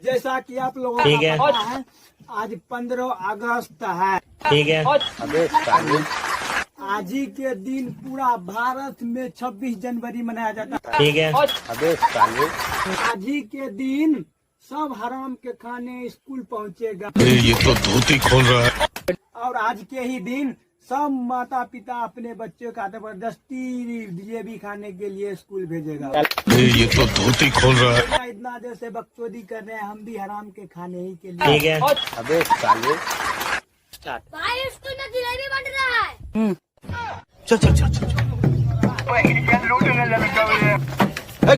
जैसा कि आप लोगों ठीक को है। पता है, आज 15 अगस्त है। ठीक है। आज ही के दिन पूरा भारत में 26 जनवरी मनाया जाता है। ठीक है। आज ही के दिन सब हराम के खाने स्कूल पहुंचेगा ये तो धोती खोल रहा है। और आज के ही दिन सब माता पिता अपने बच्चों का जबरदस्ती जिलेबी खाने के लिए स्कूल भेजेगा। ये तो धोती खोल रहा है। इतना देर से बकचोदी कर रहे हैं, हम भी हराम के खाने ही के लिए। ठीक है। भाई स्कूल में जिलेबी बन रहा है। चल चल चल चल।